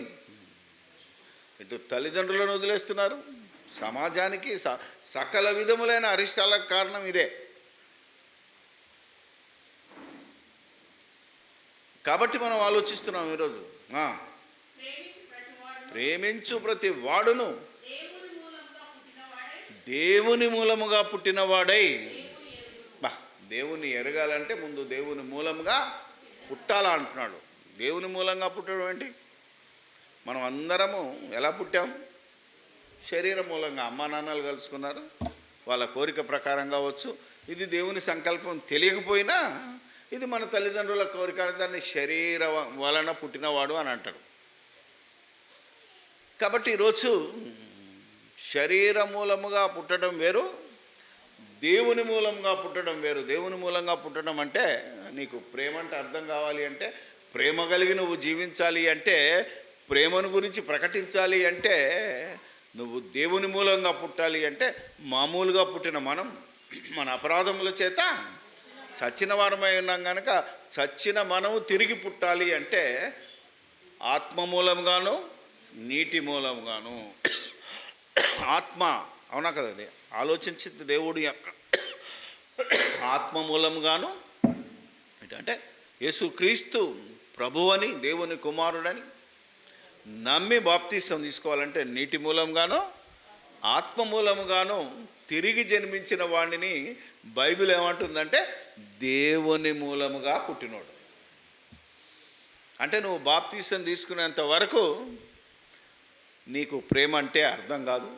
ఇటు తల్లిదండ్రులను వదిలేస్తున్నారు. సమాజానికి సకల విధములైన అరిష్టాలకు కారణం ఇదే. కాబట్టి మనం ఆలోచిస్తున్నాం ఈరోజు, ప్రేమించు ప్రతి వాడును దేవుని మూలముగా పుట్టినవాడై. దేవుని ఎరగాలంటే ముందు దేవుని మూలముగా పుట్టాలా అంటున్నాడు. దేవుని మూలంగా పుట్టడం ఏంటి? మనం అందరము ఎలా పుట్టాం? శరీరం మూలంగా. అమ్మా నాన్నలు కలుసుకున్నారు, వాళ్ళ కోరిక ప్రకారం కావచ్చు. ఇది దేవుని సంకల్పం తెలియకపోయినా ఇది మన తల్లిదండ్రుల కోరిక. దాన్ని శరీర వలన పుట్టినవాడు అని అంటాడు. కాబట్టి ఈరోజు శరీర మూలముగా పుట్టడం వేరు, దేవుని మూలంగా పుట్టడం వేరు. దేవుని మూలంగా పుట్టడం అంటే, నీకు ప్రేమ అంటే అర్థం కావాలి అంటే, ప్రేమ కలిగి నువ్వు జీవించాలి అంటే, ప్రేమను గురించి ప్రకటించాలి అంటే, నువ్వు దేవుని మూలంగా పుట్టాలి అంటే, మామూలుగా పుట్టిన మనం మన అపరాధముల చేత చచ్చిన వారమై ఉన్నాం కనుక, చచ్చిన మనము తిరిగి పుట్టాలి అంటే ఆత్మ మూలంగాను, నీటి మూలంగాను. ఆత్మ, అవునా కదా? అది ఆలోచించింది దేవుడు యొక్క ఆత్మ మూలంగాను. అంటే యేసుక్రీస్తు ప్రభువని, దేవుని కుమారుడని నమ్మి బాప్తిసం తీసుకోవాలంటే నీటి మూలంగాను, ఆత్మ మూలముగాను తిరిగి జన్మించిన వాడిని బైబిల్ ఏమంటుందంటే దేవుని మూలముగా పుట్టినోడు. అంటే నువ్వు బాప్తిసం తీసుకునేంత వరకు నీకు ప్రేమ అంటే అర్థం కాదు.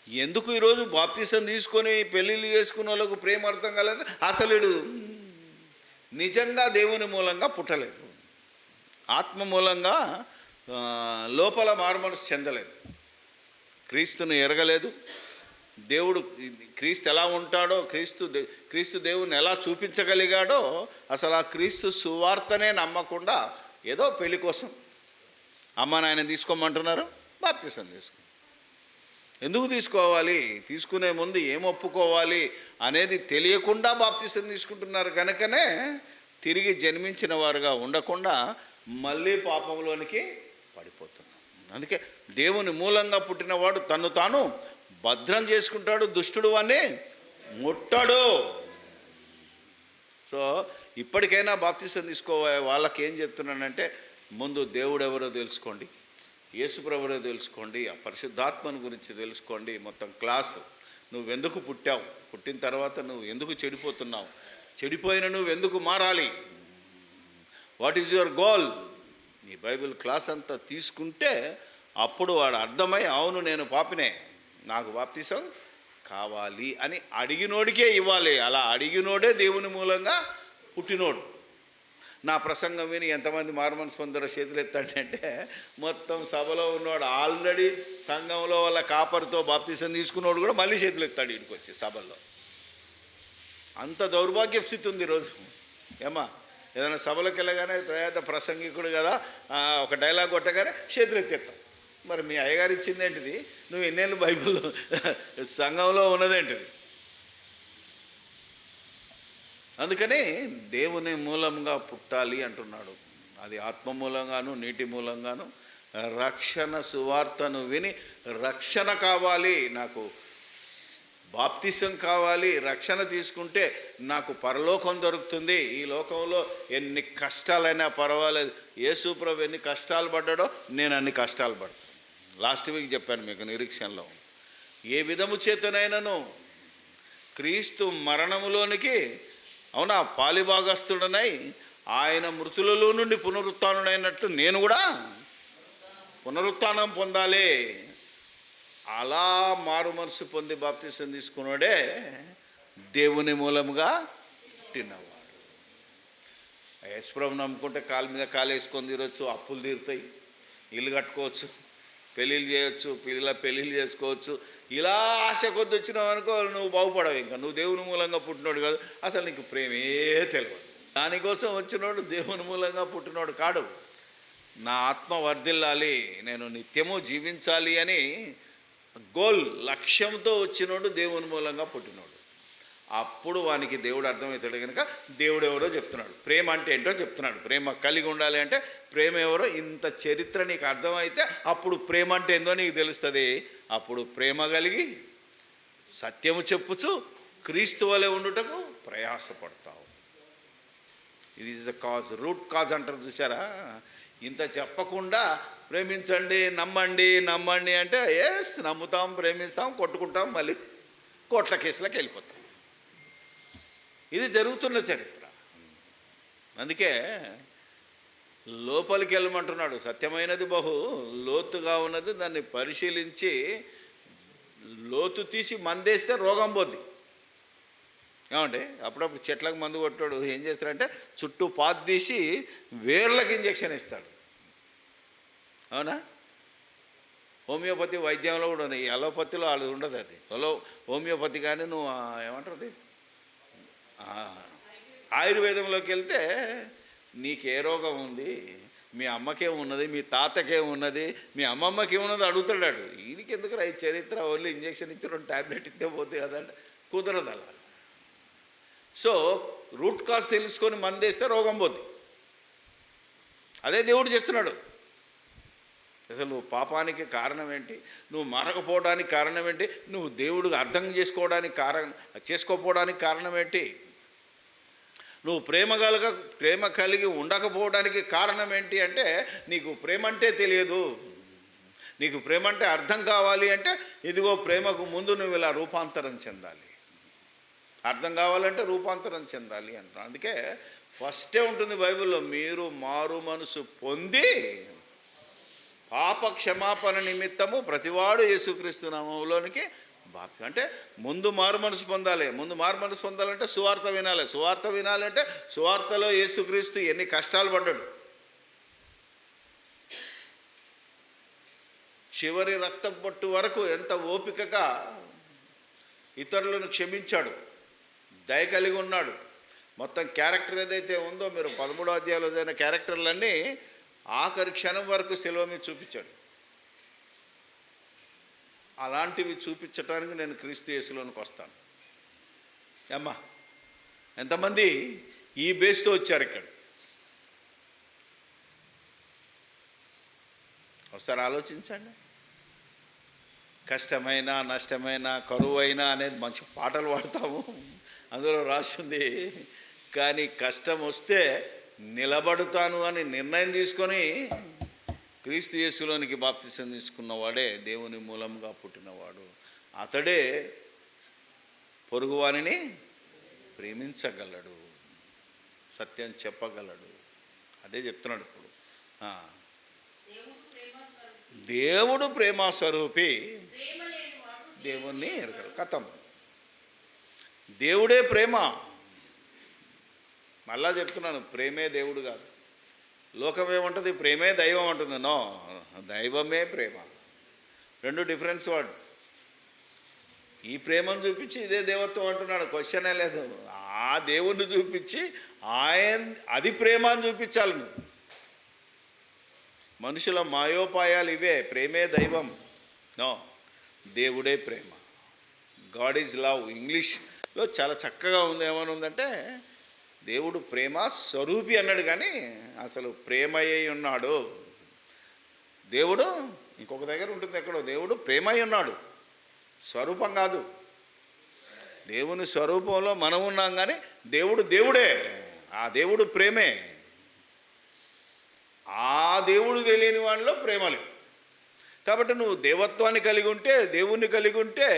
ఎందుకు ఈరోజు బాప్తిసం తీసుకొని పెళ్ళిళ్ళు చేసుకున్న వాళ్ళకు ప్రేమ అర్థం కాలేదు? అసలు నిజంగా దేవుని మూలంగా పుట్టలేదు, ఆత్మ మూలంగా లోపల మారుమనసు చెందలేదు, క్రీస్తుని ఎరగలేదు. దేవుడు క్రీస్తు ఎలా ఉంటాడో, క్రీస్తు దేవుని ఎలా చూపించగలిగాడో, అసలు ఆ క్రీస్తు సువార్తనే నమ్మకుండా ఏదో పెళ్లి కోసం అమ్మ నాయన తీసుకోమంటున్నారు, బాప్తిసం తీసుకో. ఎందుకు తీసుకోవాలి? తీసుకునే ముందు ఏం ఒప్పుకోవాలి అనేది తెలియకుండా బాప్తిసం తీసుకుంటున్నారు కనుకనే తిరిగి జన్మించిన వారుగా ఉండకుండా మళ్ళీ పాపంలోనికి పడిపోతున్నారు. అందుకే దేవుని మూలంగా పుట్టినవాడు తన్ను తాను భద్రం చేసుకుంటాడు, దుష్టుడు వాణ్ణి ముట్టడు. సో ఇప్పటికైనా బాప్తిసం తీసుకోవాలి. వాళ్ళకి ఏం చెప్తున్నానంటే, ముందు దేవుడు ఎవరో తెలుసుకోండి, యేసుప్రభువో తెలుసుకోండి, ఆ పరిశుద్ధాత్మను గురించి తెలుసుకోండి. మొత్తం క్లాసు. నువ్వెందుకు పుట్టావు, పుట్టిన తర్వాత నువ్వు ఎందుకు చెడిపోతున్నావు, చెడిపోయిన నువ్వు ఎందుకు మారాలి, వాట్ ఈజ్ యువర్ గోల్? ఈ బైబిల్ క్లాస్ అంతా తీసుకుంటే అప్పుడు వాడు అర్థమై, అవును నేను పాపినే, నాకు బాప్తిసం కావాలి అని అడిగినోడికే ఇవ్వాలి. అలా అడిగినోడే దేవుని మూలంగా పుట్టినోడు. నా ప్రసంగం విని ఎంతమంది మారుమనసు పొందారో చేతులు ఎత్తండి. మొత్తం సభలో ఉన్నవాడు ఆల్రెడీ సంఘంలో వాళ్ళ కాపరితో బాప్తిసం తీసుకున్నవాడు కూడా మళ్ళీ చేతులు ఎత్తాడు ఇంటికి వచ్చి సభల్లో. అంత దౌర్భాగ్య స్థితి ఉంది ఈరోజు. ఏమా ఏదైనా సభలోకి వెళ్ళగానే పేద ప్రసంగికుడు కదా, ఒక డైలాగ్ కొట్టగానే చేతులు ఎత్తేస్తాం. మరి మీ అయ్యగారు ఇచ్చిందేంటిది? నువ్వు ఎన్నేళ్ళు బైబిల్ సంఘంలో ఉన్నదేంటిది? అందుకని దేవుని మూలంగా పుట్టాలి అంటున్నాడు. అది ఆత్మ మూలంగాను నీటి మూలంగాను రక్షణ సువార్తను విని రక్షణ కావాలి, నాకు బాప్తిసం కావాలి, రక్షణ తీసుకుంటే నాకు పరలోకం దొరుకుతుంది. ఈ లోకంలో ఎన్ని కష్టాలైనా పర్వాలేదు, యేసు ప్రభు ఎన్ని కష్టాలు పడ్డాడో నేను అన్ని కష్టాలు పడతాను. లాస్ట్ వీక్ చెప్పాను మీకు నిరీక్షణలో. ఏ విధము చేతనైనను క్రీస్తు మరణములోనికి అవునా పాలిభాగస్తుడనై ఆయన మృతులలో నుండి పునరుత్థానుడైనట్టు నేను కూడా పునరుత్థానం పొందాలి. అలా మారు మనసు పొంది బాప్తిసం తీసుకున్నాడే దేవుని మూలముగా పుట్టినవాడు. యేసుప్రభుని నమ్ముకుంటే కాలు మీద కాలు వేసుకొని తీరొచ్చు, అప్పులు తీరుతాయి, ఇల్లు కట్టుకోవచ్చు, పెళ్ళిళ్ళు చేయొచ్చు, పెళ్ళిళ్ళు చేసుకోవచ్చు. ఇలా ఆశ కొద్ది వచ్చినావు అనుకో, నువ్వు బాగుపడవు. ఇంకా నువ్వు దేవుని మూలంగా పుట్టినోడు కాదు, అసలు నీకు ప్రేమే తెలియదు. దానికోసం వచ్చినోడు దేవుని మూలంగా పుట్టినోడు కాడు. నా ఆత్మ వర్ధిల్లాలి, నేను నిత్యము జీవించాలి అని గోల్ లక్ష్యంతో వచ్చినోడు దేవుని మూలంగా పుట్టినోడు. అప్పుడు వానికి దేవుడు అర్థమవుతాడు కనుక దేవుడు ఎవరో చెప్తున్నాడు. ప్రేమ అంటే ఏంటో చెప్తున్నాడు. ప్రేమ కలిగి ఉండాలి అంటే ప్రేమ ఎవరో ఇంత చరిత్ర నీకు అర్థమైతే అప్పుడు ప్రేమ అంటే ఏందో నీకు తెలుస్తుంది. అప్పుడు ప్రేమ కలిగి సత్యము చెప్పుచు క్రీస్తు వలె ఉండుటకు ప్రయాసపడతావు. ఇది is the cause, root cause అంటారు చూసారా. ఇంత చెప్పకుండా ప్రేమించండి, నమ్మండి అంటే ఎస్ నమ్ముతాం, ప్రేమిస్తాం, కొట్టుకుంటాం, మళ్ళీ కోట్ల కేసులకు వెళ్ళిపోతాం. ఇది జరుగుతున్న చరిత్ర. అందుకే లోపలికి వెళ్ళమంటున్నాడు. సత్యమైనది బహు లోతుగా ఉన్నది, దాన్ని పరిశీలించి లోతు తీసి మందేస్తే రోగం పోద్ది. ఏమంటే అప్పుడప్పుడు చెట్లకు మందు కొట్టాడు, ఏం చేస్తాడంటే చుట్టూ పాత్ తీసి వేర్లకు ఇంజెక్షన్ ఇస్తాడు. అవునా? హోమియోపతి వైద్యంలో కూడా ఉన్నాయి, అలోపతిలో అది ఉండదు. అది హోమియోపతి కానీ నువ్వు ఏమంటారు అది ఆయుర్వేదంలోకి వెళ్తే నీకే రోగం ఉంది, మీ అమ్మకే ఉన్నది, మీ తాతకే ఉన్నది, మీ అమ్మమ్మకే ఉన్నది అడుగుతాడు. ఈయనకి ఎందుకు ఈ చరిత్ర, ఓన్లీ ఇంజక్షన్ ఇచ్చి 2 ట్యాబ్లెట్ ఇస్తే పోతే కదంటే కుదరదు అలా. సో రూట్ కాజ్ తెలుసుకొని మందేస్తే రోగం పోద్ది. అదే దేవుడు చేస్తున్నాడు. అసలు నువ్వు పాపానికి కారణం ఏంటి, నువ్వు మారకపోవడానికి కారణం ఏంటి, నువ్వు దేవుడు అర్థం చేసుకోకపోవడానికి కారణం ఏంటి, నువ్వు ప్రేమ కలిగి ఉండకపోవడానికి కారణం ఏంటి అంటే నీకు ప్రేమ అంటే తెలియదు. నీకు ప్రేమ అంటే అర్థం కావాలి అంటే ఇదిగో ప్రేమకు ముందు నువ్వు ఇలా రూపాంతరం చెందాలి. అర్థం కావాలంటే రూపాంతరం చెందాలి అంటున్నాను. అందుకే ఫస్టే ఉంటుంది బైబిల్లో, మీరు మారు మనసు పొంది పాప క్షమాపణ నిమిత్తము ప్రతివాడు యేసుక్రీస్తు నామములోనికి బాప్తిసం. అంటే ముందు మారు మనసు పొందాలి. ముందు మారు మనసు పొందాలంటే సువార్త వినాలి. సువార్త వినాలంటే సువార్తలో యేసుక్రీస్తు ఎన్ని కష్టాలు పడ్డాడు, చివరి రక్తపొట్టు వరకు ఎంత ఓపికగా ఇతరులను క్షమించాడు, దయ కలిగి ఉన్నాడు. మొత్తం క్యారెక్టర్ ఏదైతే ఉందో, మీరు 13వ అధ్యాయంలో అయిన క్యారెక్టర్లన్నీ ఆఖరి క్షణం వరకు సిలువ మీద చూపించాడు. అలాంటివి చూపించడానికి నేను క్రీస్తు యేసులోనికి వస్తాను. అమ్మా ఎంతమంది ఈ బేస్తో వచ్చారు ఇక్కడ? ఒకసారి ఆలోచించండి. కష్టమైన, నష్టమైన, కరువైనా అనేది మంచి పాటలు పాడతాము, అందులో రాసింది. కానీ కష్టం వస్తే నిలబడుతాను అని నిర్ణయం తీసుకొని క్రీస్తు యేసులోనికి బాప్తిసం తీసుకున్నవాడే దేవుని మూలంగా పుట్టినవాడు. అతడే పొరుగువానిని ప్రేమించగలడు, సత్యం చెప్పగలడు. అదే చెప్తున్నాడు ఇప్పుడు. దేవుడు ప్రేమ స్వరూపి, దేవుణ్ణి ఎరగడు. కథం. దేవుడే ప్రేమ. మళ్ళా చెప్తున్నాను, ప్రేమే దేవుడు కాదు. లోకం ఏమంటుంది? ప్రేమే దైవం అంటుంది. నో, దైవమే ప్రేమ. రెండు డిఫరెన్స్ వర్డ్. ఈ ప్రేమను చూపించి ఇదే దేవత్వం అంటున్నాడు, క్వశ్చనే లేదు. ఆ దేవుణ్ణి చూపించి అది ప్రేమ అని చూపించాలి నువ్వు. మనుషుల మాయోపాయాలు ఇవే. ప్రేమే దైవం. నో, దేవుడే ప్రేమ. God is love. ఇంగ్లీష్లో చాలా చక్కగా ఉంది. ఏమని ఉందంటే, దేవుడు ప్రేమ స్వరూపి అన్నాడు, కానీ అసలు ప్రేమయ్య ఉన్నాడు దేవుడు. ఇంకొక దగ్గర ఉంటుంది ఎక్కడో, దేవుడు ప్రేమయ్య ఉన్నాడు, స్వరూపం కాదు. దేవుని స్వరూపంలో మనం ఉన్నాం, కానీ దేవుడు దేవుడే. ఆ దేవుడు ప్రేమే. ఆ దేవుడు తెలియని వాడిలో ప్రేమ లేదు. కాబట్టి నువ్వు దేవత్వాన్ని కలిగి ఉంటే, దేవుణ్ణి కలిగి ఉంటే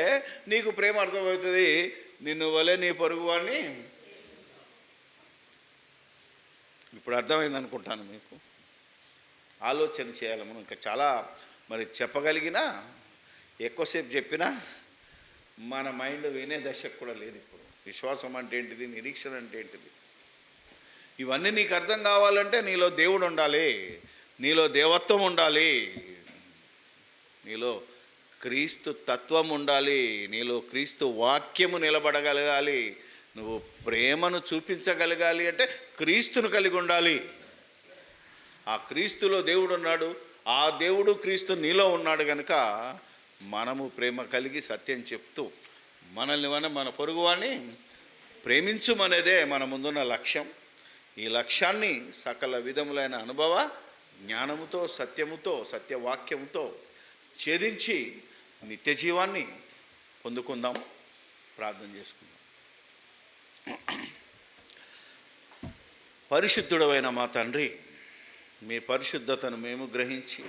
నీకు ప్రేమ అర్థమవుతుంది. నిన్ను వలె నీ పొరుగు వాడిని. ఇప్పుడు అర్థమైంది అనుకుంటాను. మీకు ఆలోచన చేయాలి మనం. ఇంకా చాలా మరి చెప్పగలిగినా, ఎక్కువసేపు చెప్పినా మన మైండ్ వినే దశకు కూడా లేదు. ఇప్పుడు విశ్వాసం అంటే ఏంటిది, నిరీక్షణ అంటే ఏంటిది, ఇవన్నీ నీకు అర్థం కావాలంటే నీలో దేవుడు ఉండాలి, నీలో దేవత్వం ఉండాలి, నీలో క్రీస్తు తత్వం ఉండాలి, నీలో క్రీస్తు వాక్యము నిలబడగలగాలి. నువ్వు ప్రేమను చూపించగలగాలి అంటే క్రీస్తును కలిగి ఉండాలి. ఆ క్రీస్తులో దేవుడు ఉన్నాడు, ఆ దేవుడు క్రీస్తు నీలో ఉన్నాడు. కనుక మనము ప్రేమ కలిగి సత్యం చెప్తూ మనల్ని మన పొరుగువాడిని ప్రేమించుమనేదే మన ముందున్న లక్ష్యం. ఈ లక్ష్యాన్ని సకల విధములైన అనుభవ జ్ఞానముతో, సత్యముతో, సత్యవాక్యముతో ఛేదించి నిత్య జీవాన్ని పొందుకుందాం. ప్రార్థన చేసుకుందాం. పరిశుద్ధుడవైన మా తండ్రి, మీ పరిశుద్ధతను మేము గ్రహించి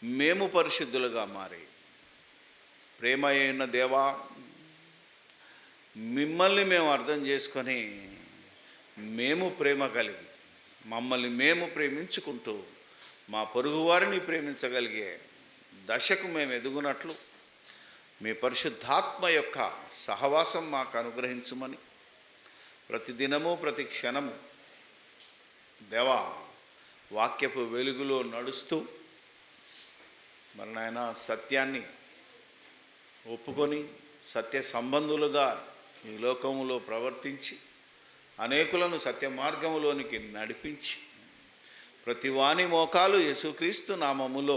మేము పరిశుద్ధులుగా మారి, ప్రేమ అయిన దేవా, మిమ్మల్ని మేము అర్థం చేసుకొని మేము ప్రేమ కలిగి మమ్మల్ని మేము ప్రేమించుకుంటూ మా పొరుగువారిని ప్రేమించగలిగే దశకు మేము ఎదుగునట్లు మీ పరిశుద్ధాత్మ యొక్క సహవాసం మాకు అనుగ్రహించుమని ప్రతిదినము ప్రతి క్షణము దేవా వాక్యపు వెలుగులో నడుస్తూ మరి నాయన సత్యాన్ని ఒప్పుకొని సత్య సంబంధులుగా ఈ లోకములో ప్రవర్తించి అనేకులను సత్య మార్గములోనికి నడిపించి ప్రతి వాని మోకాలు యేసుక్రీస్తు నామములో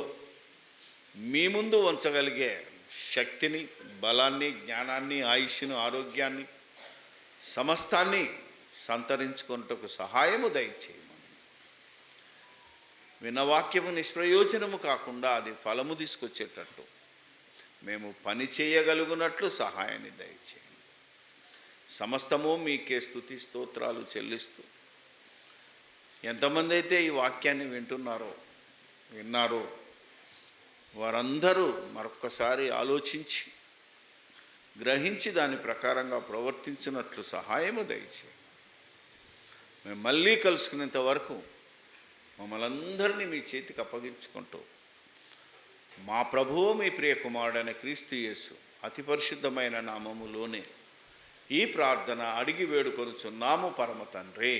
మీ ముందు ఉంచగలిగే శక్తిని, బలాన్ని, జ్ఞానాన్ని, ఆయుష్ను, ఆరోగ్యాన్ని, సమస్తాన్ని సంతరించుకొనుటకు సహాయము దయచేయమని, విన్నవాక్యము నిష్ప్రయోజనము కాకుండా అది ఫలము తీసుకొచ్చేటట్టు మేము పని చేయగలుగునట్లు సహాయాన్ని దయచేయండి. సమస్తము మీకే స్తుతి స్తోత్రాలు చెల్లిస్తూ, ఎంతమంది అయితే ఈ వాక్యాన్ని విన్నారో వారందరూ మరొక్కసారి ఆలోచించి గ్రహించి దాని ప్రకారంగా ప్రవర్తించినట్లు సహాయము దయచేయండి. మేము మళ్ళీ కలుసుకునేంత వరకు మమ్మల్ని అందరినీ మీ చేతికి అప్పగించుకుంటూ మా ప్రభువు మీ ప్రియ కుమారుడైన క్రీస్తు యేసు అతి పరిశుద్ధమైన నామములోనే ఈ ప్రార్థన అడిగి వేడుకొనుచున్నాము పరమ తండ్రి.